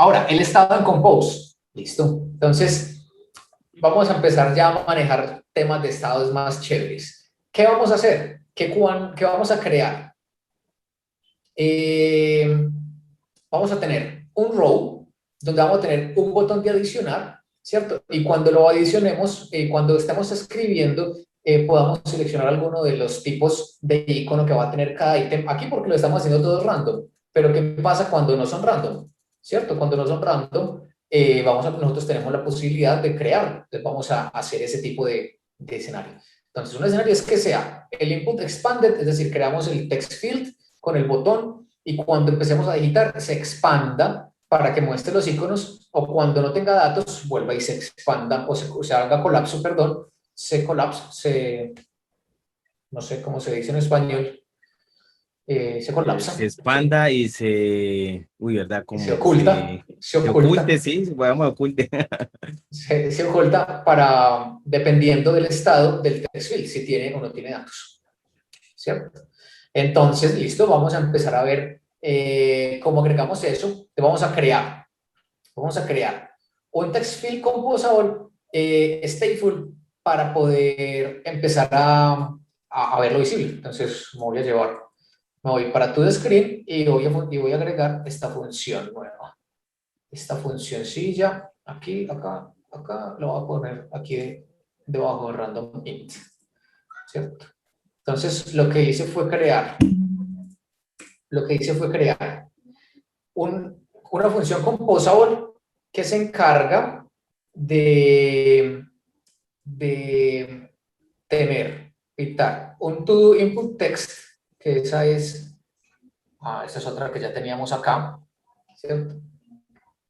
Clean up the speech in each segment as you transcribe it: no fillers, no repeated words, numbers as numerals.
Ahora, el estado en Compose. Listo. Entonces, vamos a empezar ya a manejar temas de estados más chéveres. ¿Qué vamos a hacer? ¿Qué vamos a crear? Eh, Vamos a tener un row donde vamos a tener un botón de adicionar, ¿cierto? Y cuando lo adicionemos, cuando estemos escribiendo, podamos seleccionar alguno de los tipos de icono que va a tener cada ítem. Aquí porque lo estamos haciendo todo random. Pero ¿qué pasa cuando no son random? ¿Cierto? Cuando no son random, nosotros tenemos la posibilidad de crear. Entonces vamos a hacer ese tipo de escenario. Entonces, un escenario es que sea el input expanded, es decir, creamos el text field con el botón y cuando empecemos a digitar se expanda para que muestre los iconos o cuando no tenga datos vuelva y se expanda o se haga colapso, perdón, no sé cómo se dice en español, se Se colapsa, ¿sí? expanda y se, uy, ¿verdad? Y se Como oculta, se se oculte, oculta, sí, vamos, oculte. se oculta para, dependiendo del estado del text field, si tiene o no tiene datos, ¿cierto? Entonces, listo, vamos a empezar a ver cómo agregamos eso. Te vamos a crear un text field composable stateful para poder empezar a verlo visible. Entonces, me voy para to the screen y voy a agregar esta función nueva. Esta funcioncilla, aquí, acá, acá, lo voy a poner aquí debajo de random int, ¿cierto? Entonces, lo que hice fue crear una función composable que se encarga de tener, dictar un to input text, que esa es otra que ya teníamos acá, ¿cierto?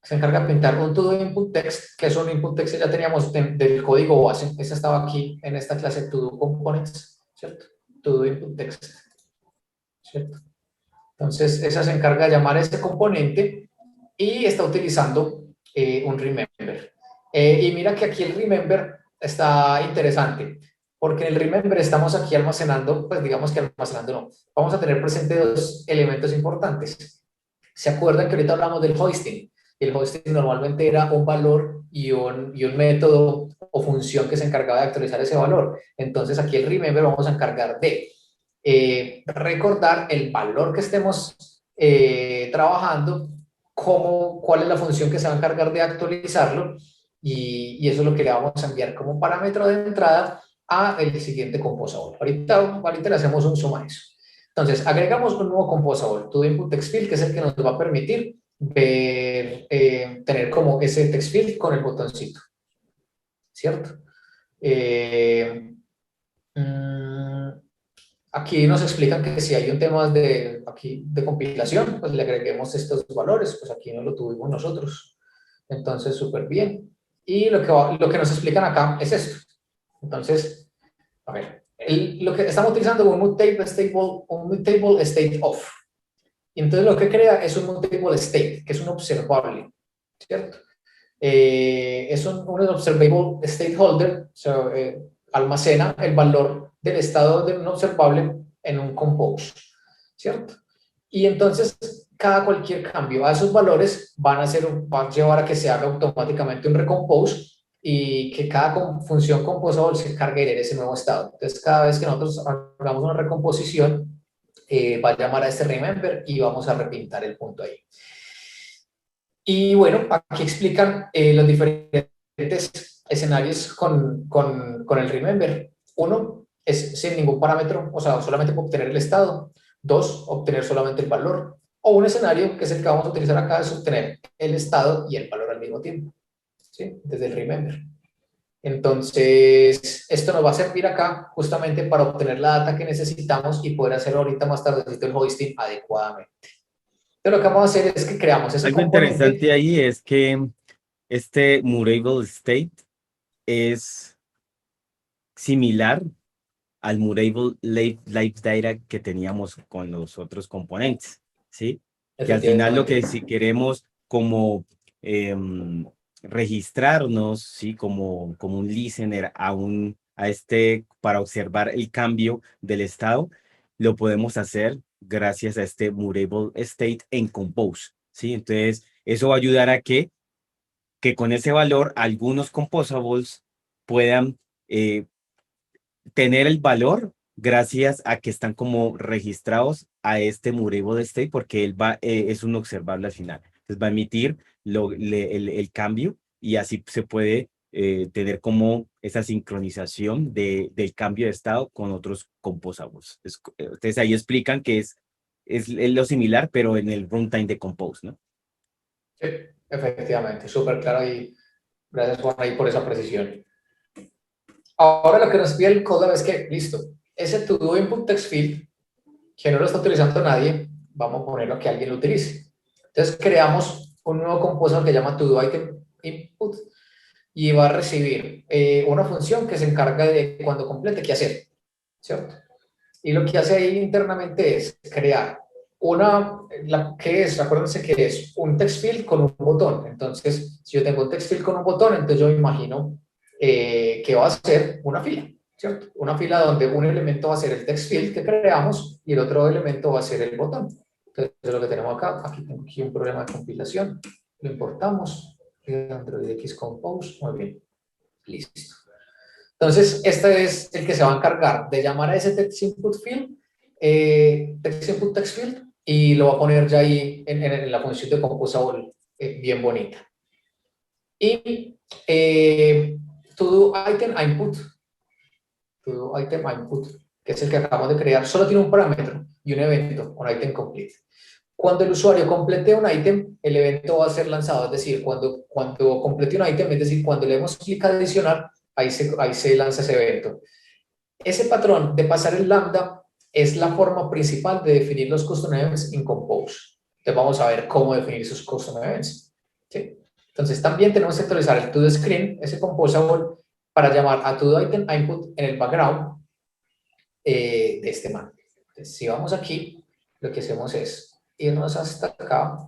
Se encarga de pintar un to input text, que es un input text que ya teníamos del código base. Esa estaba aquí en esta clase to components, ¿cierto? To input text, ¿cierto? Entonces, esa se encarga de llamar a este componente y está utilizando un remember. Y mira que aquí el remember está interesante, porque en el remember estamos aquí almacenando, pues digamos que almacenando no, vamos a tener presente dos elementos importantes. ¿Se acuerdan que ahorita hablamos del hoisting? El hoisting normalmente era un valor y un método o función que se encargaba de actualizar ese valor. Entonces aquí el remember vamos a encargar de recordar el valor que estemos trabajando, cuál es la función que se va a encargar de actualizarlo y eso es lo que le vamos a enviar como parámetro de entrada a el siguiente composable. Ahorita le hacemos un zoom a eso. Entonces, agregamos un nuevo composable, to input text field, que es el que nos va a permitir tener como ese text field con el botoncito, ¿cierto? Eh, mm, Aquí nos explican que si hay un tema de compilación, pues le agreguemos estos valores, pues aquí no lo tuvimos nosotros. Entonces, súper bien. Y lo que nos explican acá es esto. Entonces, a ver, lo que estamos utilizando un mutable state of. Y entonces lo que crea es un mutable state, que es un observable, ¿cierto? Es un observable state holder, o sea, almacena el valor del estado de un observable en un compose, ¿cierto? Y entonces cualquier cambio a esos valores va a llevar a que se haga automáticamente un recompose y que cada función composable se encargue de leer ese nuevo estado. Entonces, cada vez que nosotros hagamos una recomposición, va a llamar a este remember y vamos a repintar el punto ahí. Y bueno, aquí explican los diferentes escenarios con el remember. Uno es sin ningún parámetro, o sea, solamente para obtener el estado. Dos, obtener solamente el valor. O un escenario, que es el que vamos a utilizar acá, es obtener el estado y el valor al mismo tiempo, ¿sí? Desde el remember. Entonces, esto nos va a servir acá justamente para obtener la data que necesitamos y poder hacer ahorita más tardecito el hoisting adecuadamente. Entonces, lo que vamos a hacer es que creamos ese Algo componente. interesante ahí es que este Mutable State es similar al Mutable Live Data que teníamos con los otros componentes, ¿sí? Que al final lo Efectivamente. que si queremos como em, registrarnos, ¿sí? Como un listener a este, para observar el cambio del estado, lo podemos hacer gracias a este Mutable State en Compose, ¿sí? Entonces, Eso va a ayudar a que con ese valor algunos composables puedan tener el valor gracias a que están como registrados a este mutable state porque él va, es un observable al final. Entonces va a emitir el cambio y así se puede tener como esa sincronización del cambio de estado con otros composables. Entonces ahí explican que es lo similar, pero en el runtime de Compose, ¿no? Sí, efectivamente, súper claro y gracias Juan ahí por esa precisión. Ahora lo que nos pide el código es que, listo, ese to-do input text field, que no lo está utilizando nadie, vamos a ponerlo que alguien lo utilice. Entonces creamos un nuevo composer que se llama to-do item input y va a recibir una función que se encarga de cuando complete qué hacer, ¿cierto? Y lo que hace ahí internamente es crear acuérdense que es un text field con un botón. Entonces, si yo tengo un text field con un botón, entonces yo me imagino que va a ser una fila, ¿cierto? Una fila donde un elemento va a ser el text field que creamos y el otro elemento va a ser el botón. Entonces, lo que tenemos acá, aquí tengo aquí un problema de compilación, lo importamos, Android X Compose, muy bien, listo. Entonces, este es el que se va a encargar de llamar a ese text input field, text input text field, y lo va a poner ya ahí en la función de composable bien bonita. Y todo item input, todo item input, que es el que acabamos de crear, solo tiene un parámetro y un evento, un item complete. Cuando el usuario complete un item, el evento va a ser lanzado, es decir, cuando complete un item, es decir, cuando le demos clic a adicionar, ahí se lanza ese evento. Ese patrón de pasar el lambda es la forma principal de definir los custom events en Compose. Entonces vamos a ver cómo definir esos custom events. ¿Sí? Entonces también tenemos que actualizar el toDoScreen, ese composable, para llamar a toDoItem input en el background de este man. Entonces, si vamos aquí, lo que hacemos es irnos hasta acá,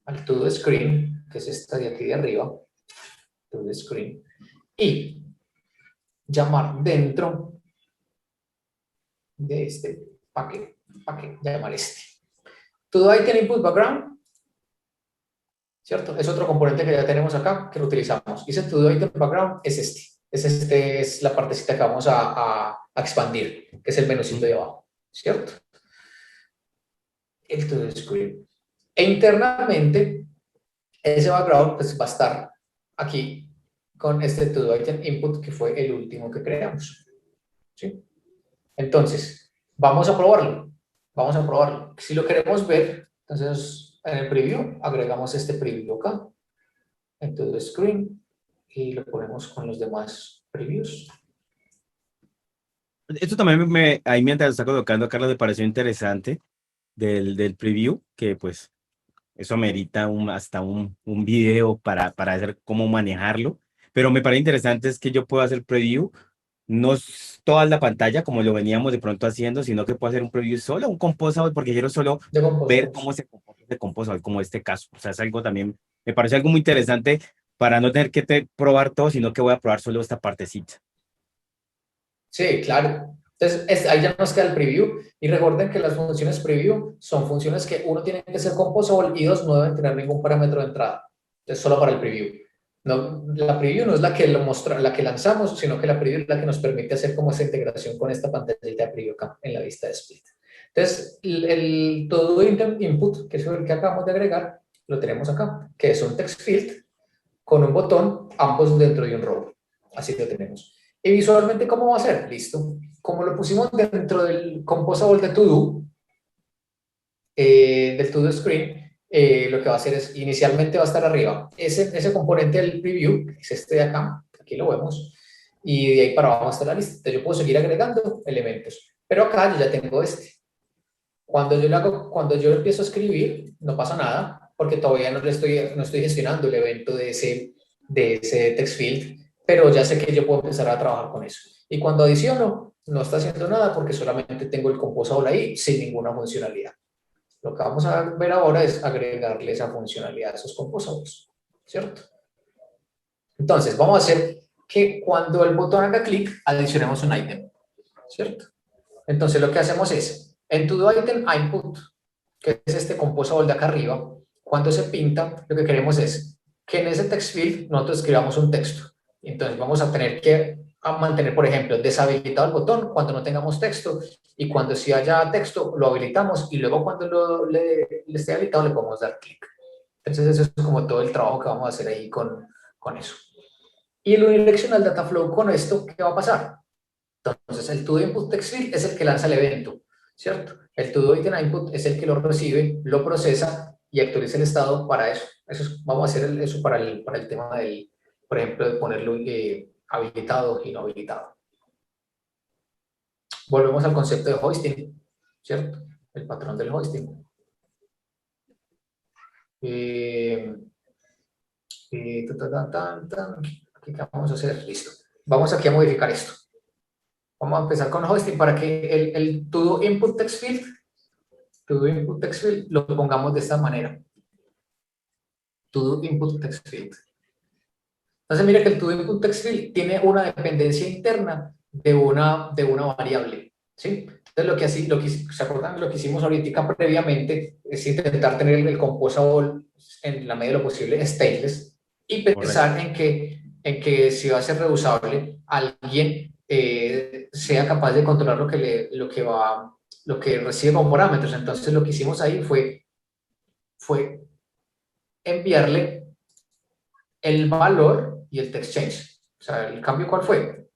al toDoScreen, que es esta de aquí de arriba, toDoScreen, y llamar dentro de este paquete, llamar este. toDoItem input background, ¿cierto? Es otro componente que ya tenemos acá, que lo utilizamos. Y ese toDoItem background es este. Es la partecita que vamos a expandir, que es el menucito de abajo, ¿cierto? El toDoScreen. E internamente, ese background pues, va a estar aquí con este toDoItem input, que fue el último que creamos. ¿Sí? Entonces, vamos a probarlo. Vamos a probarlo. Si lo queremos ver, entonces en el preview agregamos este preview acá, en toDoScreen, y lo ponemos con los demás previews. Esto también ahí mientras está colocando, Carlos, me pareció interesante del preview, que pues eso amerita hasta un video para hacer cómo manejarlo. Pero me parece interesante es que yo puedo hacer preview, no es toda la pantalla como lo veníamos de pronto haciendo, sino que puedo hacer un preview solo, un composable, porque quiero solo De ver composamos. cómo se comporta ese composable, como este caso. O sea, es algo también, me parece algo muy interesante para no tener que probar todo, sino que voy a probar solo esta partecita. Sí, claro. Entonces, ahí ya nos queda el preview. Y recuerden que las funciones preview son funciones que uno tiene que ser composable y dos no deben tener ningún parámetro de entrada. Entonces, solo para el preview. No, la preview no es la que la que lanzamos, sino que la preview es la que nos permite hacer como esa integración con esta pantallita de preview acá en la vista de split. Entonces, el todo input, que es el que acabamos de agregar, lo tenemos acá, que es un text field con un botón, ambos dentro de un row. Así lo tenemos. Y visualmente, ¿cómo va a ser? Listo. Como lo pusimos dentro del composable de todo, del toDoScreen, lo que va a hacer es, inicialmente va a estar arriba, ese componente del preview, que es este de acá, aquí lo vemos, y de ahí para abajo está la lista. Entonces yo puedo seguir agregando elementos, pero acá yo ya tengo este. Cuando yo empiezo a escribir, no pasa nada, porque todavía no estoy gestionando el evento de ese text field, pero ya sé que yo puedo empezar a trabajar con eso. Y cuando adiciono, no está haciendo nada porque solamente tengo el composable ahí sin ninguna funcionalidad. Lo que vamos a ver ahora es agregarle esa funcionalidad a esos composables, ¿cierto? Entonces, vamos a hacer que cuando el botón haga clic, adicionemos un ítem, ¿cierto? Entonces, lo que hacemos es, en todo item input, que es este composable de acá arriba, cuando se pinta, lo que queremos es que en ese text field nosotros escribamos un texto. Entonces vamos a tener que mantener, por ejemplo, deshabilitado el botón cuando no tengamos texto, y cuando sí haya texto lo habilitamos, y luego cuando le esté habilitado le podemos dar clic. Entonces eso es como todo el trabajo que vamos a hacer ahí con eso. Y el Unidirectional Data Flow, con esto, ¿qué va a pasar? Entonces el to input text field es el que lanza el evento, ¿cierto? El to item input es el que lo recibe, lo procesa y actualiza el estado para eso. Vamos a hacer eso para el tema del, por ejemplo, de ponerlo habilitado y no habilitado. Volvemos al concepto de hoisting, ¿cierto? El patrón del hoisting. Aquí, ¿qué vamos a hacer? Listo. Vamos aquí a modificar esto. Vamos a empezar con hosting para que el to input text field lo pongamos de esta manera. To input text field. Entonces mira que el to input text field tiene una dependencia interna de una variable, ¿sí? Entonces ¿se acuerdan? Lo que hicimos ahorita previamente es intentar tener el composable en la medida de lo posible stateless y pensar en que si va a ser reusable, alguien sea capaz de controlar lo que recibe como parámetros. Entonces lo que hicimos ahí fue enviarle el valor y el text change. O sea, ¿el cambio cuál fue?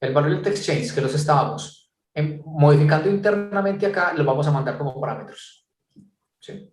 El valor y el text change, que los estábamos modificando internamente acá, los vamos a mandar como parámetros. ¿Sí?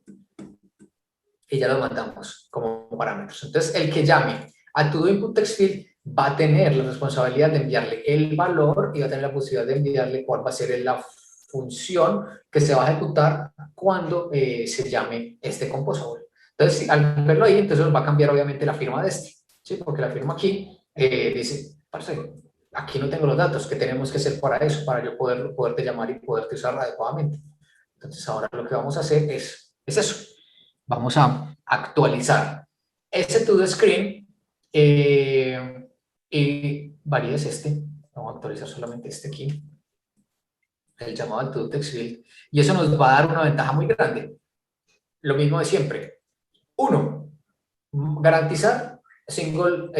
Y ya los mandamos como parámetros. Entonces, el que llame a todo input text field va a tener la responsabilidad de enviarle el valor y va a tener la posibilidad de enviarle cuál va a ser la función que se va a ejecutar cuando se llame este composable. Entonces, al verlo ahí, entonces nos va a cambiar obviamente la firma de este, ¿sí? Porque la firma aquí dice, parce, aquí no tengo los datos, ¿qué tenemos que hacer para eso? Para yo poderte llamar y poderte usar adecuadamente. Entonces, ahora lo que vamos a hacer es eso. Vamos a actualizar ese to the screen y varía es este. Vamos a actualizar solamente este aquí, el llamado al to text field, y eso nos va a dar una ventaja muy grande. Lo mismo de siempre. Uno, garantizar single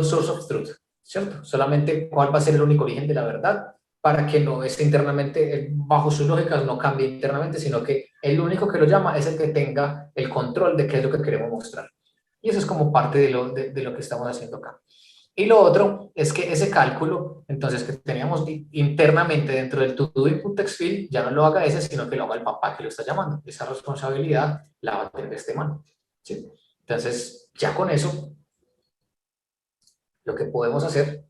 source of truth, ¿cierto? Solamente cuál va a ser el único origen de la verdad, para que no esté internamente, bajo sus lógicas, no cambie internamente, sino que el único que lo llama es el que tenga el control de qué es lo que queremos mostrar. Y eso es como parte de lo que estamos haciendo acá. Y lo otro es que ese cálculo, entonces, que teníamos internamente dentro del to input text field, ya no lo haga ese, sino que lo haga el papá que lo está llamando. Esa responsabilidad la va a tener este man, ¿sí? Entonces, ya con eso, lo que podemos hacer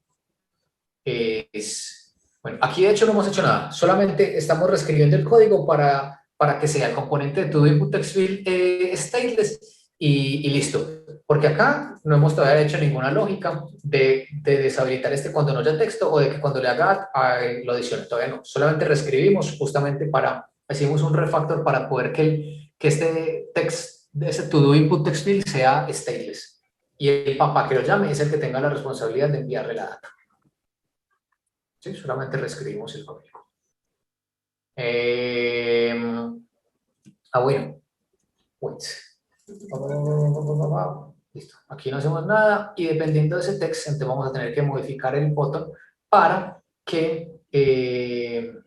es, bueno, aquí de hecho no hemos hecho nada, solamente estamos reescribiendo el código para que sea el componente de to input text field stateless y listo. Porque acá no hemos todavía hecho ninguna lógica de deshabilitar este cuando no haya texto o de que cuando le haga lo adicione, todavía no. Solamente reescribimos justamente hicimos un refactor para poder que este text, ese to input text field sea stateless. Y el papá que lo llame es el que tenga la responsabilidad de enviarle la data. ¿Sí? Solamente reescribimos el código. Bueno. Wait. Listo. Aquí no hacemos nada y dependiendo de ese text, entonces vamos a tener que modificar el botón para que le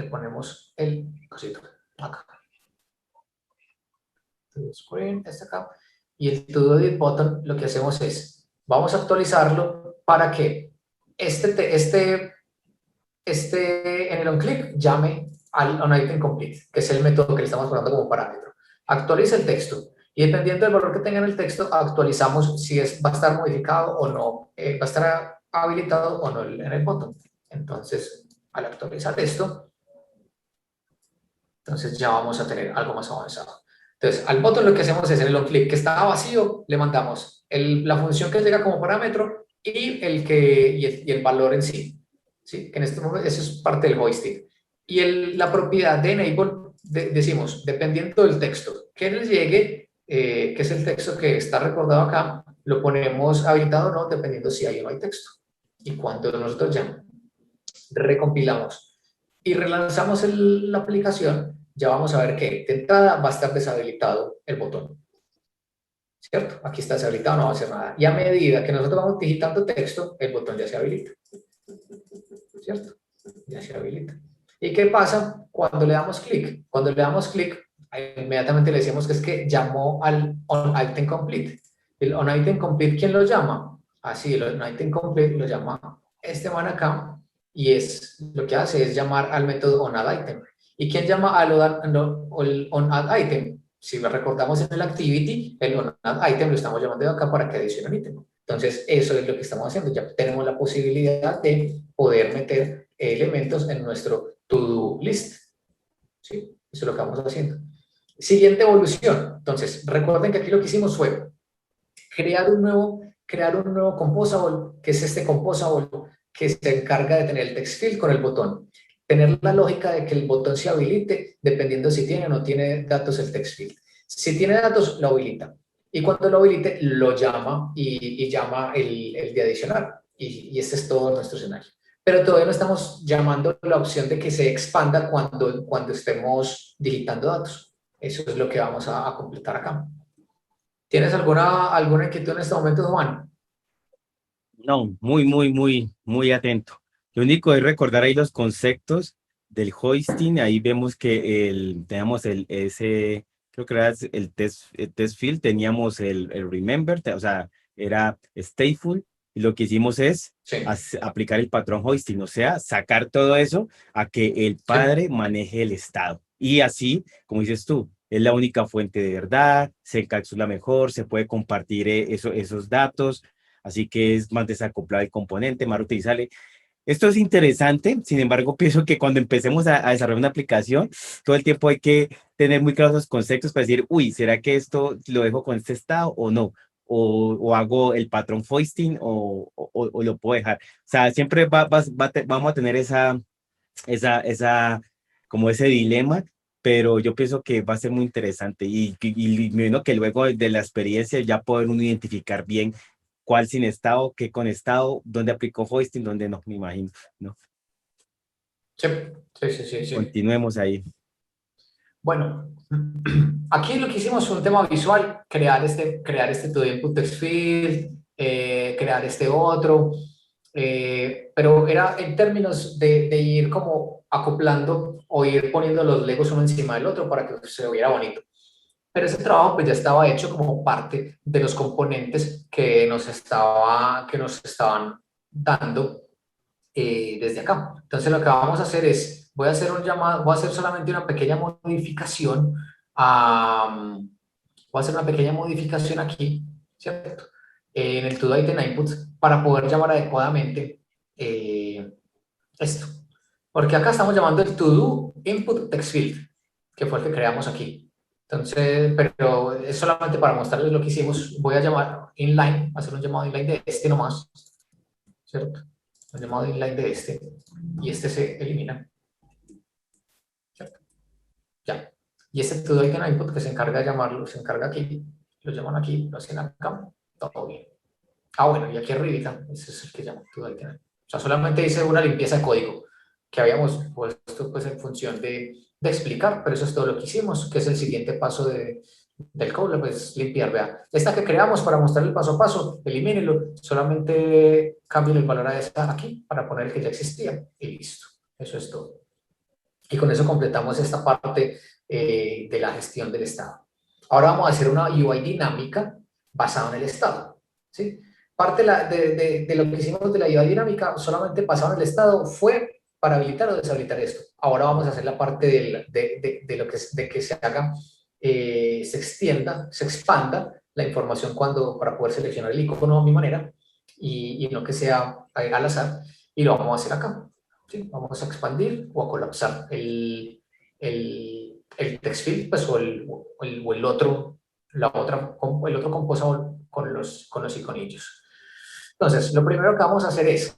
ponemos el cosito acá. Screen, este acá. Y el to edit button, lo que hacemos es, vamos a actualizarlo para que en el onClick llame al onItem complete, que es el método que le estamos poniendo como parámetro. Actualiza el texto y dependiendo del valor que tenga en el texto, actualizamos si va a estar modificado o no, va a estar habilitado o no en el botón. Entonces, al actualizar esto, entonces ya vamos a tener algo más avanzado. Entonces, al botón lo que hacemos es en el onClick que estaba vacío, le mandamos la función que llega como parámetro y el valor en sí. ¿Sí? Que en este momento eso es parte del hoisting. Y la propiedad de enable, decimos, dependiendo del texto que les llegue, que es el texto que está recordado acá, lo ponemos habilitado o no, dependiendo si hay o no hay texto. Y cuando nosotros ya recompilamos y relanzamos la aplicación, ya vamos a ver que de entrada va a estar deshabilitado el botón, ¿cierto? Aquí está deshabilitado, no va a hacer nada. Y a medida que nosotros vamos digitando texto, el botón ya se habilita, ¿cierto? Ya se habilita. ¿Y qué pasa cuando le damos clic? Cuando le damos clic, inmediatamente le decimos que es que llamó al onItem complete. El onItem complete, ¿quién lo llama? Así, el onItem complete lo llama este man acá y lo que hace es llamar al método onAddItem. ¿Y quién llama al onAddItem? Si lo recordamos en el activity, el onAddItem lo estamos llamando de acá para que adicione un ítem. Entonces, eso es lo que estamos haciendo. Ya tenemos la posibilidad de poder meter elementos en nuestro to-do list. ¿Sí? Eso es lo que vamos haciendo. Siguiente evolución. Entonces, recuerden que aquí lo que hicimos fue crear un nuevo composable, que es este composable que se encarga de tener el text field con el botón. Tener la lógica de que el botón se habilite dependiendo si tiene o no tiene datos el text field. Si tiene datos, lo habilita. Y cuando lo habilite, lo llama y llama el de adicional. Y este es todo nuestro escenario. Pero todavía no estamos llamando la opción de que se expanda cuando estemos digitando datos. Eso es lo que vamos a completar acá. ¿Tienes alguna inquietud en este momento, Juan? No, muy atento. Lo único es recordar ahí los conceptos del hoisting. Ahí vemos que teníamos ese, creo que era el test field, teníamos el remember, o sea, era stateful. Y lo que hicimos es Sí, aplicar el patrón hoisting, o sea, sacar todo eso a que el sí, padre maneje el estado. Y así, como dices tú, es la única fuente de verdad, se encapsula mejor, se puede compartir esos datos. Así que es más desacoplado el componente, más reutilizable. Esto es interesante, sin embargo, pienso que cuando empecemos a desarrollar una aplicación, todo el tiempo hay que tener muy claros los conceptos para decir, uy, ¿será que esto lo dejo con este estado o no? O hago el patrón foisting o lo puedo dejar. O sea, siempre vamos a tener como ese dilema, pero yo pienso que va a ser muy interesante y me imagino que luego de la experiencia ya poder uno identificar bien cuál sin estado, qué con estado, dónde aplicó hoisting, dónde no, me imagino, ¿no? sí, sí. Continuemos ahí. Bueno, aquí lo que hicimos fue un tema visual, crear este to input text field, crear este otro, pero era en términos de ir como acoplando o ir poniendo los legos uno encima del otro para que se viera bonito. Pero ese trabajo pues ya estaba hecho como parte de los componentes que nos estaban dando desde acá. Entonces lo que vamos a hacer es, voy a hacer un llamado, voy a hacer solamente una pequeña modificación, voy a hacer una pequeña modificación aquí, ¿cierto? En el to item input para poder llamar adecuadamente esto. Porque acá estamos llamando el to do input text field, que fue el que creamos aquí. Entonces, pero es solamente para mostrarles lo que hicimos. Voy a llamar inline, hacer un llamado inline de este nomás, ¿cierto? Un llamado inline de este. Y este se elimina, ¿cierto? Ya. Y este to do item input que se encarga de llamarlo, se encarga aquí, lo llaman aquí, lo hacen acá, todo bien. Ah, bueno, y aquí arriba, ese es el que llama to do item input. O sea, solamente hice una limpieza de código que habíamos puesto pues en función de explicar, pero eso es todo lo que hicimos, que es el siguiente paso del code, pues limpiar, vea. Esta que creamos para mostrar el paso a paso, elimínelo, solamente cambio el valor a esta aquí para poner el que ya existía y listo. Eso es todo. Y con eso completamos esta parte de la gestión del estado. Ahora vamos a hacer una UI dinámica basada en el estado. ¿Sí? Parte de lo que hicimos de la UI dinámica, solamente basado en el estado, fue para habilitar o deshabilitar esto. Ahora vamos a hacer la parte lo de que se haga, se extienda, se expanda la información para poder seleccionar el icono a mi manera y no que sea al azar. Y lo vamos a hacer acá. ¿Sí? Vamos a expandir o a colapsar el text field pues, el otro, el otro composable con los iconillos. Entonces, lo primero que vamos a hacer es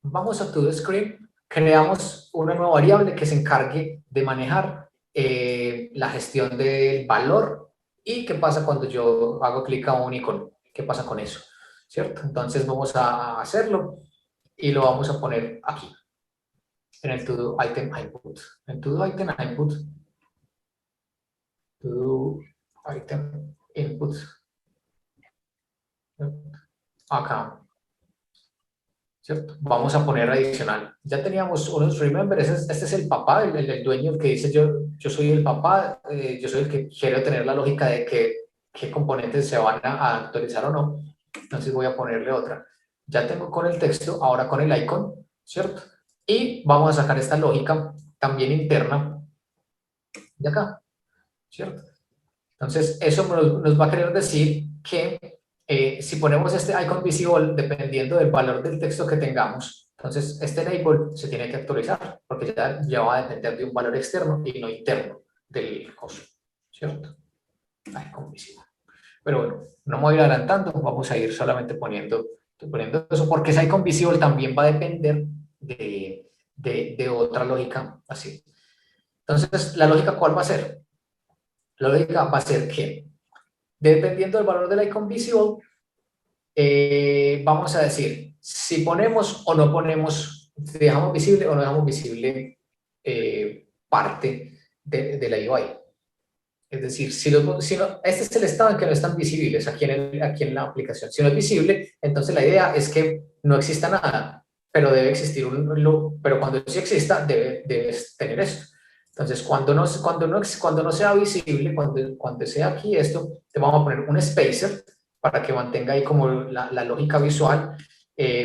vamos a ToDoScript, creamos una nueva variable que se encargue de manejar la gestión del valor y qué pasa cuando yo hago clic a un icono, qué pasa con eso, ¿cierto? Entonces vamos a hacerlo. y lo vamos a poner aquí, en el to-do item input. En to-do item input, to-do item input, acá, ¿cierto? Vamos a poner adicional. Ya teníamos unos remember, este es el papá, el dueño que dice yo soy el papá, yo soy el que quiero tener la lógica de qué componentes se van a actualizar o no. Entonces voy a ponerle otra. Ya tengo con el texto, ahora con el icon, ¿cierto? Y vamos a sacar esta lógica también interna de acá, ¿cierto? Entonces, eso nos va a querer decir que si ponemos este icon visible, dependiendo del valor del texto que tengamos, entonces este label se tiene que actualizar, porque ya va a depender de un valor externo y no interno del coso, ¿cierto? Icon visible. Pero bueno, no me voy a ir adelantando, vamos a ir solamente poniendo eso, porque ese icon visible también va a depender de otra lógica así. Entonces, ¿la lógica cuál va a ser? La lógica va a ser que, dependiendo del valor del icon visible, vamos a decir si ponemos o no ponemos, si dejamos visible o no dejamos visible parte de la UI. Es decir, si no, este es el estado en que no están visibles aquí en la aplicación. Si no es visible, entonces la idea es que no exista nada, pero debe existir pero cuando sí exista, debes tener esto. Entonces, cuando no sea visible, cuando sea aquí esto, te vamos a poner un spacer para que mantenga ahí como la lógica visual,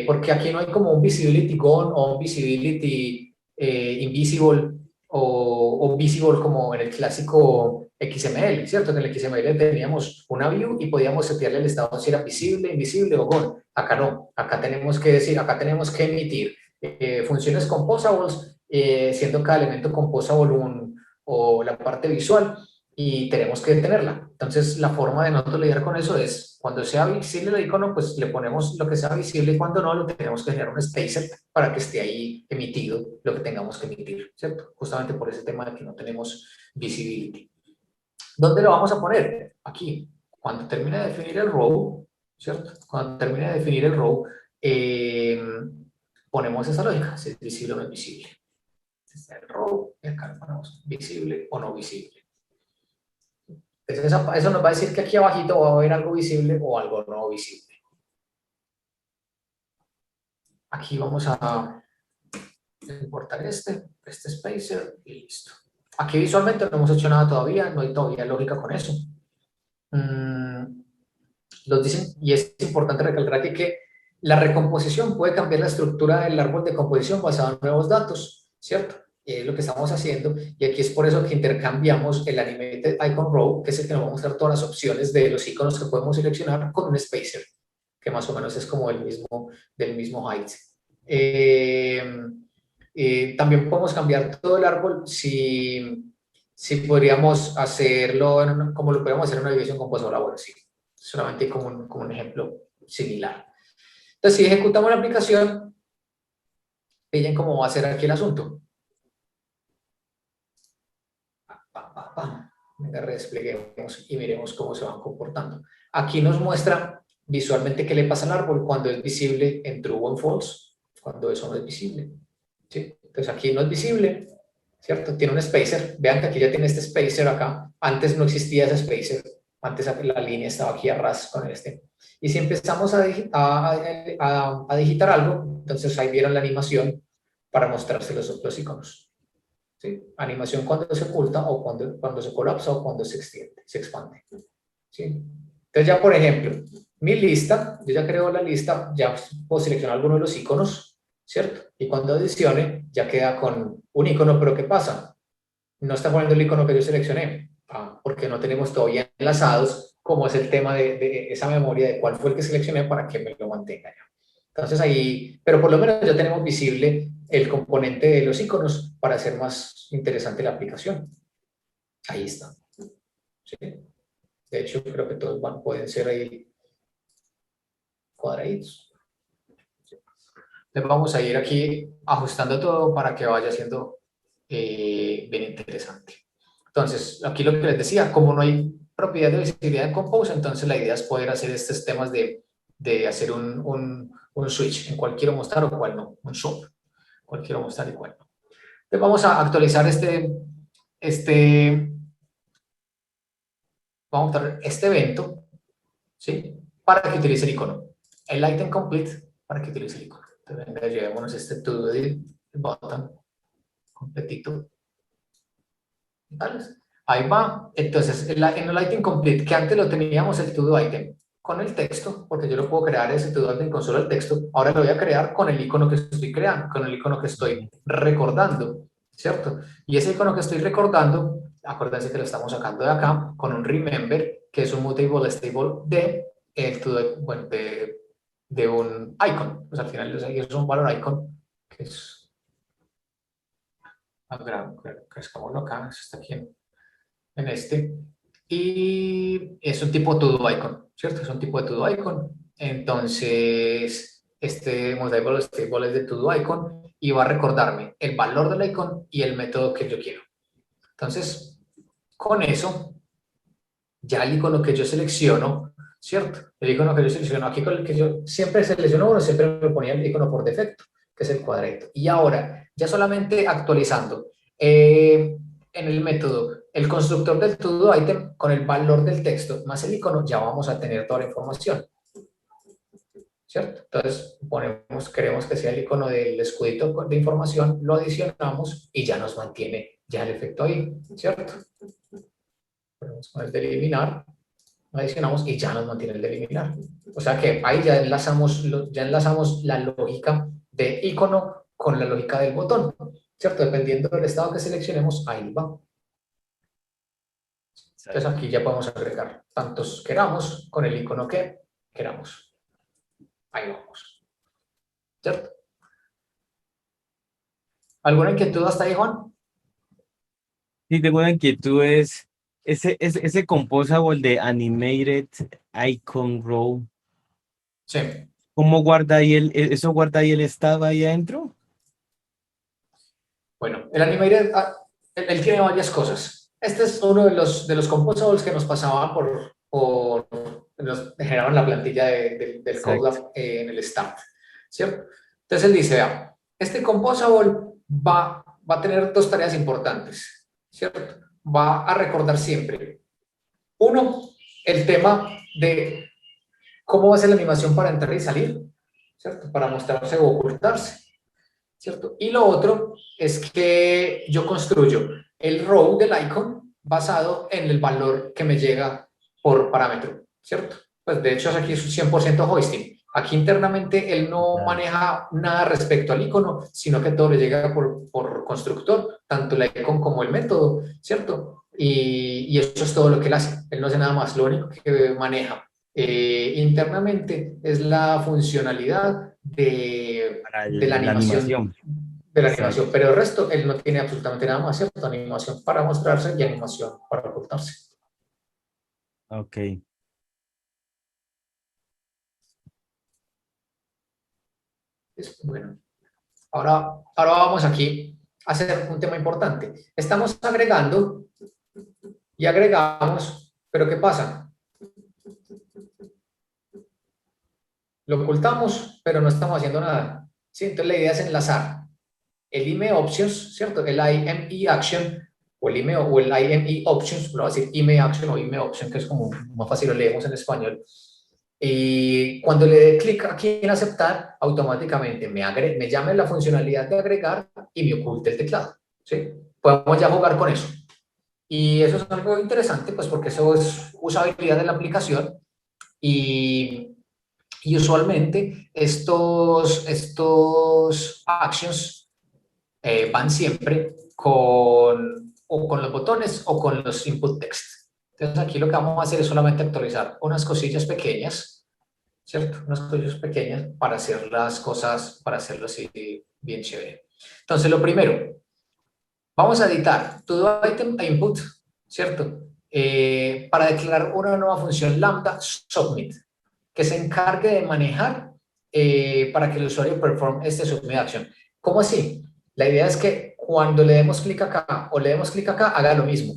porque aquí no hay como un visibility gone o un visibility invisible o visible como en el clásico XML, ¿cierto? En el XML teníamos una view y podíamos setearle el estado si era visible, invisible o gone. Acá no, acá tenemos que decir, acá tenemos que emitir funciones composables, siendo cada elemento composable o la parte visual, y tenemos que detenerla. Entonces, la forma de nosotros lidiar con eso es, cuando sea visible el icono, pues le ponemos lo que sea visible, y cuando no, lo tenemos que generar un spacer para que esté ahí emitido lo que tengamos que emitir, ¿cierto? Justamente por ese tema de que no tenemos visibility. ¿Dónde lo vamos a poner? Aquí. Cuando termine de definir el row, ¿cierto? Cuando termine de definir el row, ponemos esa lógica, si es visible o no es visible. Este es el row, y acá lo ponemos visible o no visible. Entonces eso nos va a decir que aquí abajito va a haber algo visible o algo no visible. Aquí vamos a importar este spacer y listo. Aquí visualmente no hemos hecho nada todavía, no hay todavía lógica con eso. Los dicen, y es importante recalcar aquí que la recomposición puede cambiar la estructura del árbol de composición basado en nuevos datos, ¿cierto? Y es lo que estamos haciendo, y aquí es por eso que intercambiamos el Animated Icon Row, que es el que nos va a mostrar todas las opciones de los iconos que podemos seleccionar, con un spacer, que más o menos es como del mismo height. También podemos cambiar todo el árbol si podríamos hacerlo como lo podríamos hacer en una división composable. Bueno, sí, solamente como un ejemplo similar. Entonces, si ejecutamos la aplicación, pillen cómo va a ser aquí el asunto. Venga, redespleguemos y miremos cómo se van comportando. Aquí nos muestra visualmente qué le pasa al árbol cuando es visible en true o en false, cuando eso no es visible. ¿Sí? Entonces aquí no es visible, ¿cierto? Tiene un spacer. Vean que aquí ya tiene este spacer acá. Antes no existía ese spacer. Antes la línea estaba aquí a ras con este. Y si empezamos a digitar algo, entonces ahí vieron la animación para mostrarse los otros iconos. ¿Sí? Animación cuando se oculta o cuando se colapsa o cuando se extiende, se expande. ¿Sí? Entonces ya, por ejemplo, mi lista, yo ya creo la lista, ya puedo seleccionar alguno de los iconos, ¿cierto? Y cuando adicione, ya queda con un icono, pero ¿qué pasa? No está poniendo el icono que yo seleccioné, porque no tenemos todavía enlazados cómo es el tema de esa memoria de cuál fue el que seleccioné para que me lo mantenga ya. Entonces ahí, pero por lo menos ya tenemos visible el componente de los iconos para hacer más interesante la aplicación. Ahí está. ¿Sí? De hecho, creo que todos pueden ser ahí cuadraditos. Entonces vamos a ir aquí ajustando todo para que vaya siendo bien interesante. Entonces, aquí lo que les decía, como no hay propiedad de visibilidad en Compose, entonces la idea es poder hacer estos temas de hacer un un switch, en cuál quiero mostrar o cuál no, un swap, cuál quiero mostrar y cuál no. Entonces vamos a actualizar vamos a mostrar este evento, ¿sí? Para que utilice el icono. El item complete para que utilice el icono. Entonces, venga, llevémonos este to edit button completito. ¿Vale? Ahí va. Entonces, en el item complete, que antes lo teníamos el to-do item con el texto, porque yo lo puedo crear ese to-do item con solo el texto, ahora lo voy a crear con el icono que estoy creando, con el icono que estoy recordando, ¿cierto? Y ese icono que estoy recordando, acuérdense que lo estamos sacando de acá, con un remember, que es un mutable stable de, el to-do, bueno, de un icon. Pues al final es un valor icon, que es, crezcámoslo acá, eso está aquí en este, y es un tipo to-do icon, ¿cierto? Es un tipo de to-do icon. Entonces, este mutable stable es de to-do icon y va a recordarme el valor del icon y el método que yo quiero. Entonces, con eso, ya el icono que yo selecciono, ¿cierto? El icono que yo selecciono, aquí con el que yo siempre selecciono uno, siempre me ponía el icono por defecto, que es el cuadradito. Y ahora, ya solamente actualizando en el método el constructor del todo item con el valor del texto más el icono, ya vamos a tener toda la información, ¿cierto? Entonces, queremos que sea el icono del escudito de información, lo adicionamos y ya nos mantiene ya el efecto ahí, ¿cierto? Ponemos con el de eliminar, adicionamos y ya nos mantiene el de eliminar. O sea que ahí ya enlazamos la lógica de icono con la lógica del botón, ¿cierto? Dependiendo del estado que seleccionemos, ahí va. Entonces aquí ya podemos agregar tantos queramos con el icono que queramos. Ahí vamos. ¿Cierto? ¿Alguna inquietud hasta ahí, Juan? Sí, tengo una inquietud, es ese composable de Animated Icon Row, Sí. ¿cómo guarda ahí eso guarda ahí el estado ahí adentro? Bueno, el Animated, él tiene varias cosas. Este es uno de los composables que nos pasaban nos generaban la plantilla del Exacto. CodeLab en el start, ¿cierto? Entonces él dice, vea, este composable va a tener dos tareas importantes, ¿cierto? Va a recordar siempre, uno, el tema de cómo va a ser la animación para entrar y salir, ¿cierto? Para mostrarse o ocultarse, ¿cierto? Y lo otro es que yo construyo el row del icon basado en el valor que me llega por parámetro, ¿cierto? Pues de hecho aquí es un 100% hoisting. Aquí internamente él no Ah, maneja nada respecto al icono, sino que todo le llega por constructor, tanto el icon como el método, ¿cierto? Y eso es todo lo que él hace. Él no hace nada más, lo único que maneja internamente es la funcionalidad para de la la animación, animación. Exacto. pero el resto él no tiene absolutamente nada más, ¿cierto? Animación para mostrarse y animación para ocultarse. Ok. Bueno, ahora vamos aquí a hacer un tema importante. Estamos agregando y agregamos, pero ¿qué pasa? Lo ocultamos, pero no estamos haciendo nada. ¿Sí? Entonces la idea es enlazar el IME Options, ¿cierto? El IME Action o el IME o el IME Options, lo voy a decir IME Action o IME Option, que es como más fácil lo leemos en español. Y cuando le dé clic aquí en aceptar, automáticamente me llame la funcionalidad de agregar y me oculte el teclado, ¿sí? Podemos ya jugar con eso. Y eso es algo interesante, pues porque eso es usabilidad de la aplicación y, y usualmente estos actions van siempre con los botones o con los input text. Entonces aquí lo que vamos a hacer es solamente actualizar unas cosillas pequeñas, ¿cierto? Unas cosillas pequeñas para hacer las cosas, para hacerlo así bien chévere. Entonces lo primero, vamos a editar todo item a input, ¿cierto? Para declarar una nueva función lambda submit, que se encargue de manejar para que el usuario perform este submit action. ¿Cómo así? La idea es que cuando le demos clic acá o le demos clic acá, haga lo mismo,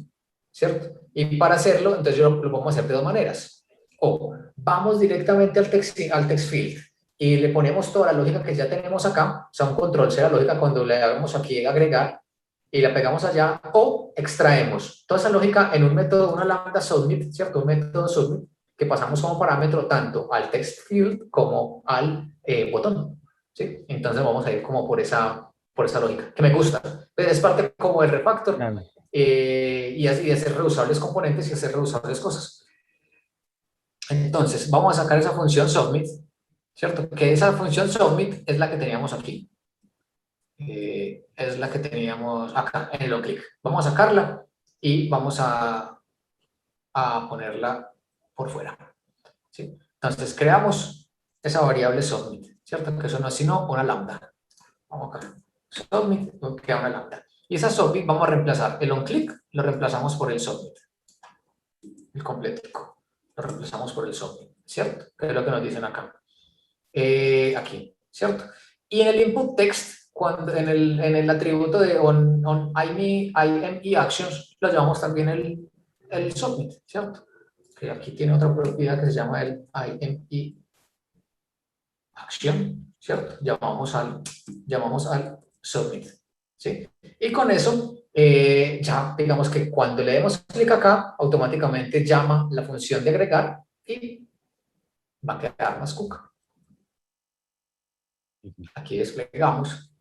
¿cierto? Y para hacerlo, entonces lo vamos a hacer de dos maneras. O vamos directamente al text field y le ponemos toda la lógica que ya tenemos acá, o sea, un control C la lógica cuando le hagamos aquí agregar, y la pegamos allá, o extraemos toda esa lógica en un método, una lambda submit, ¿cierto? Un método submit que pasamos como parámetro tanto al text field como al botón, ¿sí? Entonces vamos a ir como por esa lógica, que me gusta. Es parte como del refactor, Claro. y así de hacer reusables componentes y hacer reusables cosas. Entonces, vamos a sacar esa función submit, ¿cierto? Que esa función submit es la que teníamos aquí. Es la que teníamos acá en el onClick. Vamos a sacarla y vamos a ponerla por fuera, ¿sí? Entonces, creamos esa variable submit, ¿cierto? Que eso no es sino una lambda. Vamos acá. Submit, queda una lambda. Y esa submit vamos a reemplazar el onClick, lo reemplazamos por el submit, el completico. Lo reemplazamos por el submit, ¿cierto? Que es lo que nos dicen acá. Aquí, ¿cierto? Y en el input text, cuando, en el atributo de on IME actions, lo llamamos también el submit, ¿cierto? Que aquí tiene otra propiedad que se llama el IME action, ¿cierto? Llamamos al submit, ¿sí? Y con eso, ya digamos que cuando le demos clic acá, automáticamente llama la función de agregar y va a quedar más cook. Aquí desplegamos.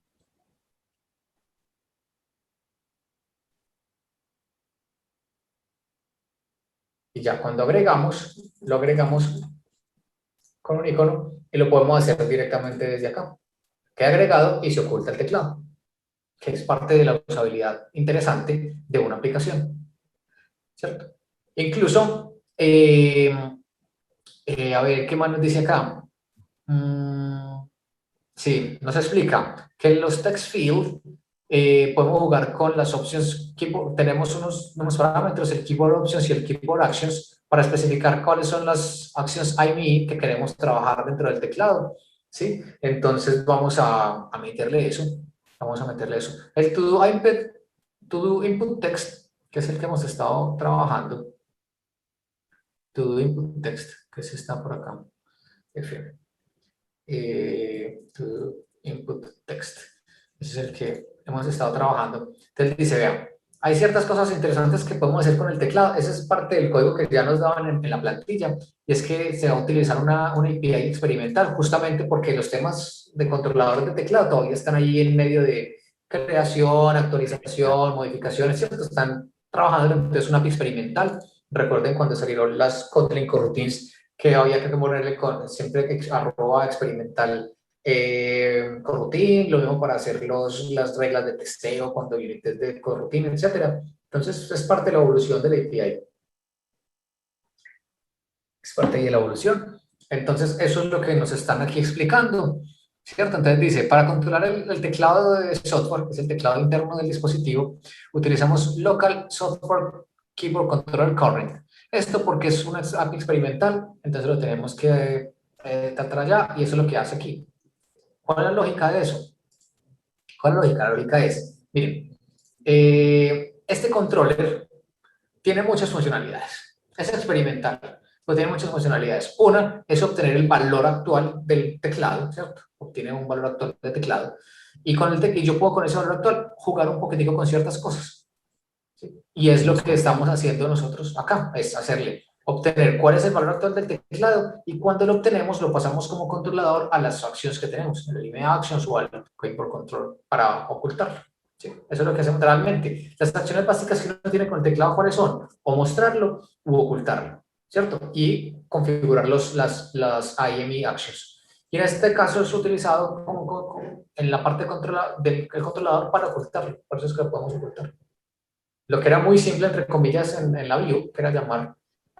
Y ya cuando agregamos, lo agregamos con un icono y lo podemos hacer directamente desde acá. Queda agregado y se oculta el teclado, que es parte de la usabilidad interesante de una aplicación, ¿cierto? Incluso, a ver, ¿qué más nos dice acá? Sí, nos explica que en los text field podemos jugar con las opciones, tenemos unos parámetros, el keyboard options y el keyboard actions, para especificar cuáles son las actions IME que queremos trabajar dentro del teclado, ¿sí? Entonces vamos a meterle eso, vamos a meterle eso. El to do input text, que es el que hemos estado trabajando, to do input text, que se está por acá, F. To input text. Ese es el que hemos estado trabajando. Entonces dice, vean, hay ciertas cosas interesantes que podemos hacer con el teclado. Esa es parte del código que ya nos daban en la plantilla. Y es que se va a utilizar una API experimental, justamente porque los temas de controladores de teclado todavía están ahí en medio de creación, actualización, modificaciones, ¿cierto? Están trabajando entonces una API experimental. Recuerden cuando salieron las Kotlin coroutines, que había que ponerle siempre arroba experimental coroutine, lo mismo para hacer las reglas de testeo cuando viene test de coroutine, etc. Entonces es parte de la evolución de la API. Es parte de la evolución. Entonces eso es lo que nos están aquí explicando, ¿cierto? Entonces dice, para controlar el teclado de software, que es el teclado interno del dispositivo, utilizamos Local Software Keyboard Controller Current. Esto porque es una API experimental, entonces lo tenemos que tratar allá y eso es lo que hace aquí. ¿Cuál es la lógica de eso? ¿Cuál es la lógica? La lógica es, miren, este controller tiene muchas funcionalidades. Es experimental, pero tiene muchas funcionalidades. Una es obtener el valor actual del teclado, ¿cierto? Obtiene un valor actual del teclado. Y yo puedo con ese valor actual jugar un poquitico con ciertas cosas. ¿Sí? Y es lo que estamos haciendo nosotros acá, es obtener cuál es el valor actual del teclado y cuando lo obtenemos lo pasamos como controlador a las acciones que tenemos, el IME actions o al keyboard control para ocultarlo. ¿Sí? Eso es lo que hacemos realmente. Las acciones básicas que uno tiene con el teclado, ¿cuáles son? O mostrarlo u ocultarlo, ¿cierto? Y configurar las IME actions. Y en este caso es utilizado en la parte del controlador para ocultarlo, por eso es que lo podemos ocultar. Lo que era muy simple, entre comillas, en la view, que era llamar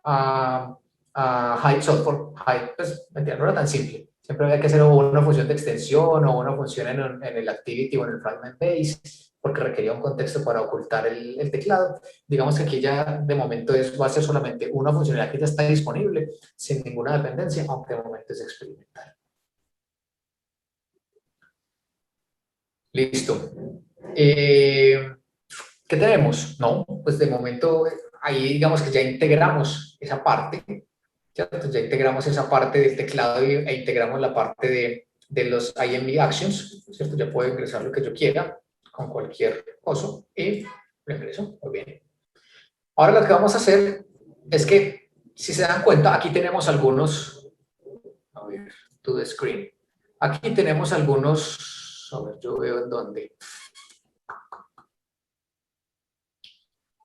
a hide software, hide, pues, mentira, no era tan simple. Siempre había que hacer una función de extensión o una función en el activity o en el fragment base, porque requería un contexto para ocultar el teclado. Digamos que aquí ya de momento va a ser solamente una funcionalidad que ya está disponible, sin ninguna dependencia, aunque de momento es experimental. Listo. ¿Qué tenemos? No, pues de momento ahí digamos que ya integramos esa parte, ¿cierto? Ya integramos esa parte del teclado e integramos la parte de los IMV Actions, ¿cierto? Ya puedo ingresar lo que yo quiera con cualquier cosa y lo ingreso. Muy bien. Ahora lo que vamos a hacer es que, si se dan cuenta, aquí tenemos algunos, a ver, to the screen. Aquí tenemos algunos, a ver, yo veo en dónde.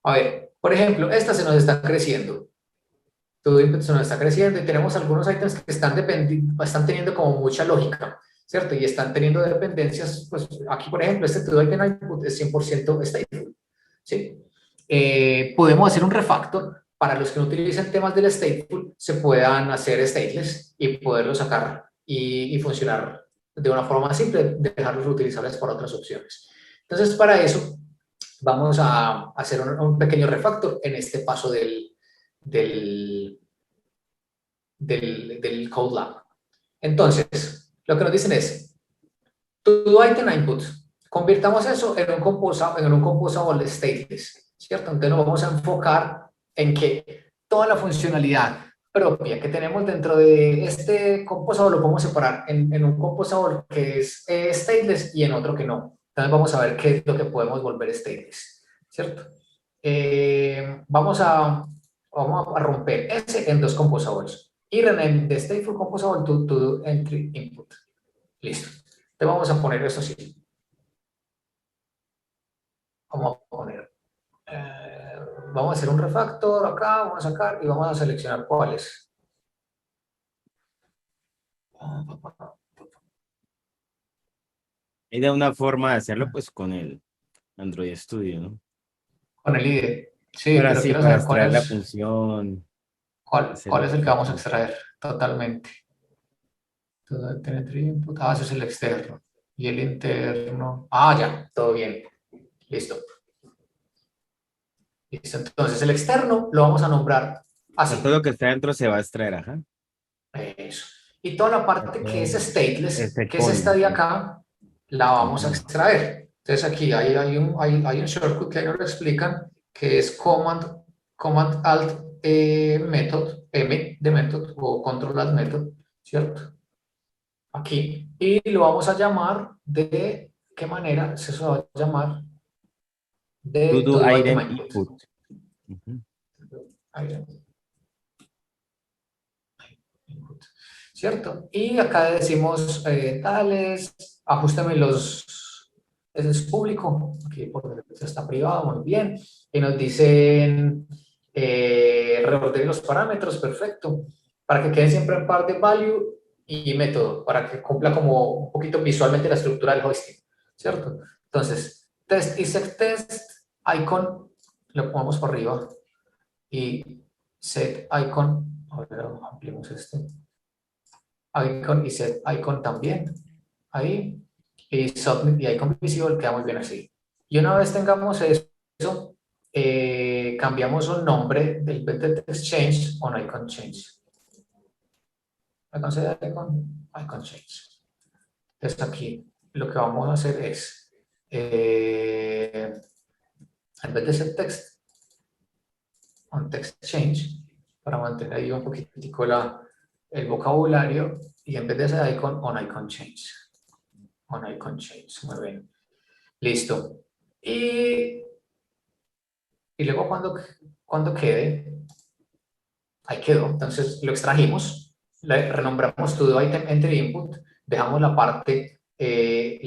A ver, por ejemplo, esta se nos está creciendo. Todo input se nos está creciendo y tenemos algunos ítems que están teniendo como mucha lógica, ¿cierto? Y están teniendo dependencias, pues aquí, por ejemplo, este todo item input es 100% stateful, ¿sí? Podemos hacer un refactor para los que no utilicen temas del stateful, se puedan hacer stateless y poderlos sacar y funcionar de una forma simple, dejarlos reutilizables para otras opciones. Entonces, para eso, vamos a hacer un pequeño refactor en este paso del, del Code Lab. Entonces, lo que nos dicen es, todo item input, convirtamos eso en un composable stateless, ¿cierto? Entonces nos vamos a enfocar en que toda la funcionalidad propia que tenemos dentro de este composable lo podemos separar en un composable que es stateless y en otro que no. Entonces vamos a ver qué es lo que podemos volver stateless, ¿cierto? Vamos a romper ese en dos composables y rename the stateful composable to entry input. Listo. Te vamos a poner eso así. Vamos a poner, vamos a hacer un refactor acá, vamos a sacar y vamos a seleccionar cuáles. Hay de una forma de hacerlo, pues, con el Android Studio, ¿no? Con el IDE. Sí, Para pero sí, quiero para saber extraer la función, cuál hacerlo es el que vamos a fácil. extraer totalmente. Entry input. Ah, ese es el externo. Y el interno. Ah, ya, todo bien. Listo. Listo. Entonces, el externo lo vamos a nombrar O sea, todo así. lo que está dentro se va a extraer, ajá. Eso. Y toda la parte que es Todo stateless, ese que es esta código, de sí. acá, la vamos a Ujú. extraer. Entonces aquí hay un shortcut que ahí nos lo explican, que es Command Alt Method, M de method o Control Alt Method, ¿cierto? Aquí. Y lo vamos a llamar de qué manera se va a llamar To de do todo item item input. input. Ujú. ¿Cierto? Y acá decimos tales, ajustame los, ese es público, aquí por defecto está privado, muy bien, y nos dicen reordene los parámetros, perfecto, para que queden siempre en par de value y método, para que cumpla como un poquito visualmente la estructura del hosting, ¿cierto? Entonces, test y set test, icon, lo ponemos por arriba, y set icon, a ver, ampliemos este icon y set icon también, ahí, y submit y icon visible, queda muy bien así. Y una vez tengamos eso, cambiamos un nombre del text change on icon change. Icon set icon change. Entonces aquí lo que vamos a hacer es, en vez de set text on text change, para mantener ahí un poquitico el vocabulario, y en vez de ese icon, on icon change. On icon change, muy bien. Listo. Y luego cuando quede, ahí quedó. Entonces lo extrajimos, le renombramos todo item entry input, dejamos la parte que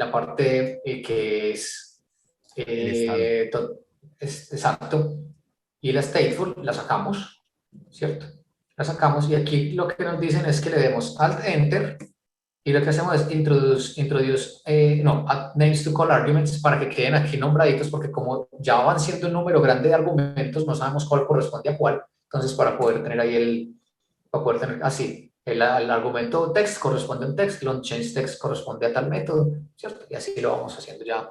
El estado. es exacto, y la stateful la sacamos, ¿cierto? La sacamos y aquí lo que nos dicen es que le demos alt enter y lo que hacemos es add names to call arguments para que queden aquí nombraditos, porque como ya van siendo un número grande de argumentos, no sabemos cuál corresponde a cuál. Entonces, para poder tener ahí para poder tener así, el argumento text corresponde a un text, el change text corresponde a tal método, ¿cierto? Y así lo vamos haciendo ya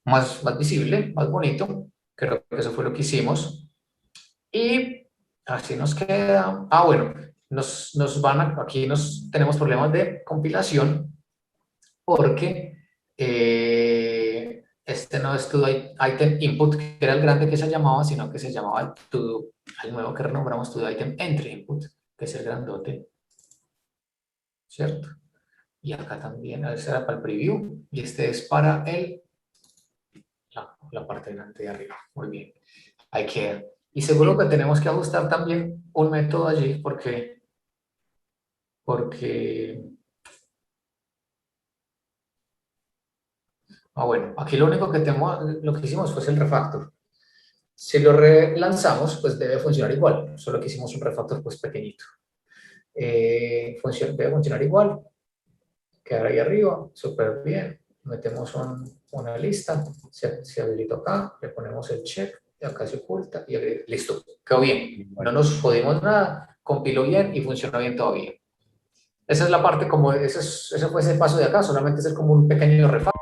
más visible, más bonito. Creo que eso fue lo que hicimos. Y así nos queda. Ah, bueno, aquí tenemos problemas de compilación porque este no es todo item input, que era el grande que se llamaba, sino que se llamaba el nuevo que renombramos todo item entry input, que es el grandote, ¿cierto? Y acá también, este era para el preview, y este es para la parte delante de arriba. Muy bien, ahí queda. Y seguro que tenemos que ajustar también un método allí, porque bueno, aquí lo único que tenemos, lo que hicimos fue el refactor. Si lo relanzamos, pues debe funcionar igual, solo que hicimos un refactor pues pequeñito. Debe funcionar igual, quedar ahí arriba, súper bien. Metemos una lista, se habilita acá, le ponemos el check, y acá se oculta y listo, quedó bien. No Igual. nos jodimos nada, compiló bien y funciona bien todavía. Esa es la parte como, ese fue ese paso de acá, solamente es como un pequeño refactor.